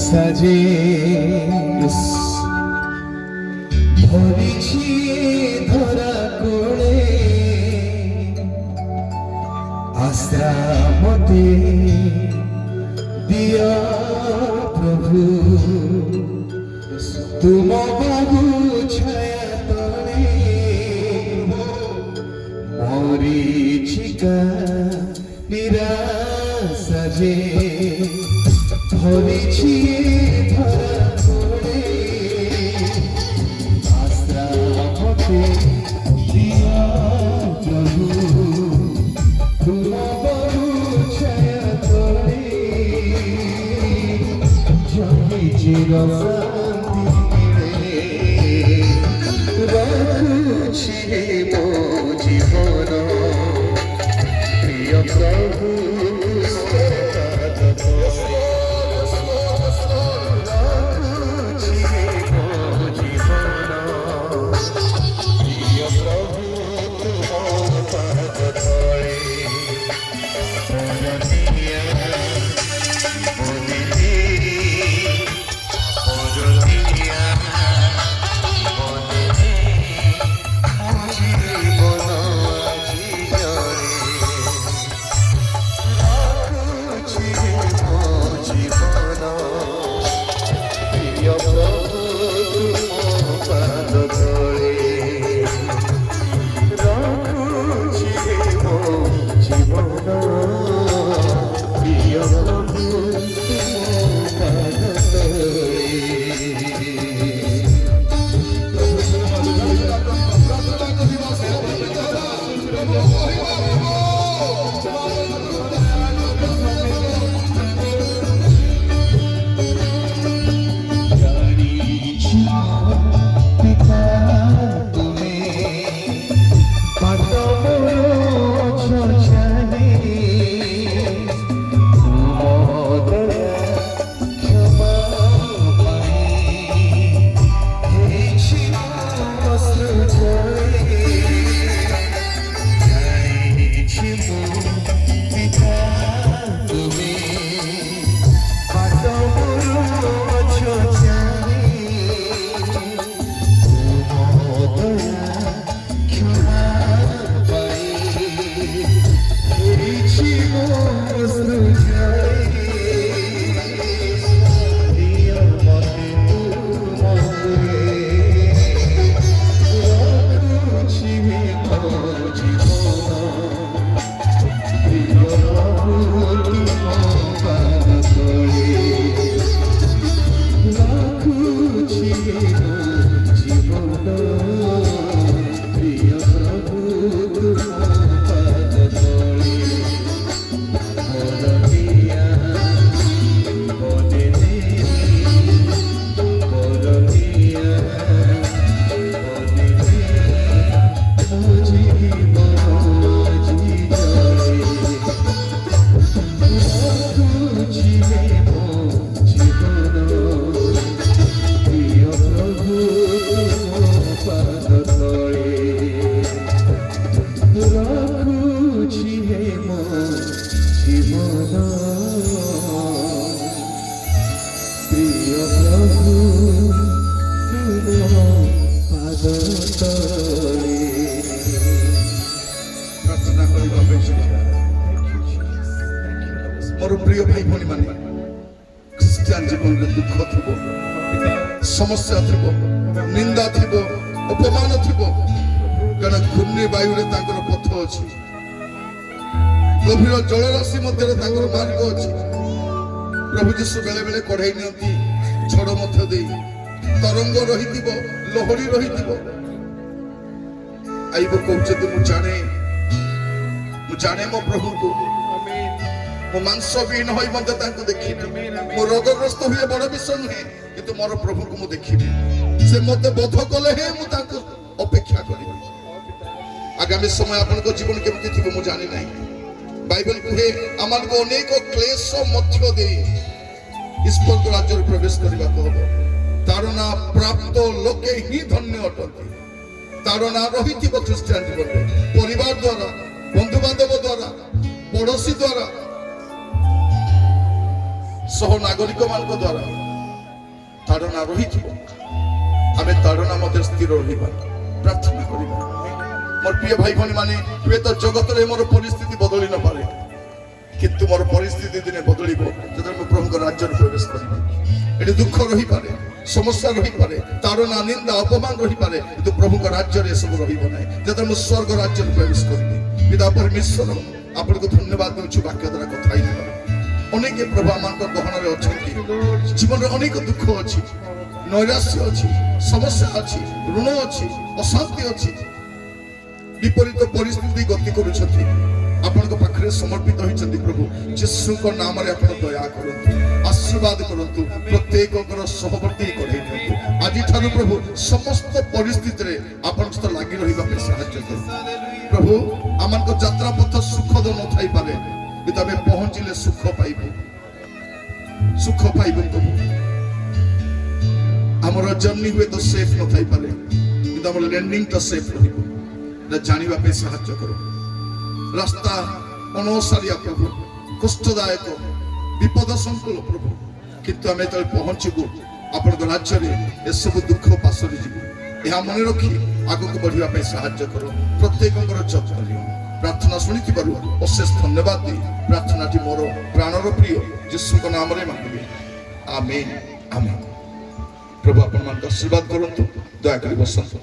সাজে ধরিছি ধরা কোলে আশ্রা মতে দিয়া প্রভু তুম বাবু ছায়া তলে মরিচিকা নিরাশা যে ধরিছি ধরা কোলে আশ্রা মতে দিয়া প্রভু তুম বাবু ছায়া তলে জমি চির রাখুছি মো জীবন প্রিয় প্রভু मोर प्रिय भाई भनी माने क्रिश्चियन जीवन में दुख थबो समस्या थबो निंदा थबो अपमान थबो कारण घूर्णी वायु रे ताकर पथ अछि गभीर जल राशि मध्य ताकर मार्ग अछि प्रभु यीशु बेले बेले कढ़ाई नियंती झड़ मध्य दे तरंग रहिथिबो लहरी रहिथिबो आइबो कहउछते मु जाने मो प्रभु को मो मांस विहीन होई मध्य ताको देखिबी मो रोगग्रस्त हुए बड़ विषय नुहे किंतु मोर प्रभु को मु देखिबी से मते बोध कले हे मु ताको अपेक्षा करिबी आगामी समय आपन को जीवन केमति थिबो मु जानि नाही बाइबल कहे आमान को अनेक क्लेश मध्य दे ईश्वर को राज्य प्रवेश करबा को हबो तारना प्राप्त लोके ही धन्य अटंती तारना रहिथिबो क्रिश्चियन जीवन परिवार द्वारा बंधु बांधव द्वारा पड़ोसी द्वारा सह नागरिक मान द्वारा ताड़ना रही आम ताड़ना मध्य स्थिर रहा प्रार्थना करवा मोर प्रिय भाई भाई माने हुए तो जगत में मोर परिस्थिति बदली न पारे किंतु मोर परिस्थिति दिने बदल जो प्रभु राज्य प्रवेश करी दुख रही पारे समस्या रही पारे ताड़ना निंदा अपमान रही पारे किंतु प्रभु राज्य सब रहा जो स्वर्ग राज्य प्रवेश करी पिता परमेश्वर आपन को धन्यवाद दूँ वाक्य द्वारा कथा अनेक प्रभु आम गहन अच्छा जीवन में अनेक दुख अच्छी नैराश्य अच्छी समस्या अच्छी ऋण अच्छी अशांति अच्छी विपरीत परिस्थिति गति करुछथि आपन को पाखरे समर्पित होइछथि प्रभु यीशु को नाम रे आपन दया करंतु आशीर्वाद करंतु प्रत्येक कर सहवर्ती करै दियंतु आजि थारु प्रभु समस्त परिस्थिति रे आपन सहित लागि रहिबा पे सहायता करु प्रभु आमन को यात्रा पथ सुखद न थाई पारे बिता में पहुंचिले सुख पाइबो प्रभु हमर जर्नी हुए तो सेफ न थाई पारे बिता हमर लैंडिंग तो सेफ रहिबो जानिबा पे सहायता करो रास्ता अनसारिया प्रभु कष्टदायक विपद संकुल प्रभु किंतु आम जो पहुंचबू आपण राज्य में सब दुख पासरी जीव यह मन रखी आग को बढ़िया पे सहायता करो प्रत्येक जत्न लियो प्रार्थना शुणी अशेष धन्यवाद दी प्रार्थना मोर प्राणर प्रिय यीशु को नाम रे मांगबी आमेन आमेन प्रभु आपण मान आशीर्वाद करंतु दया करी बसंतु।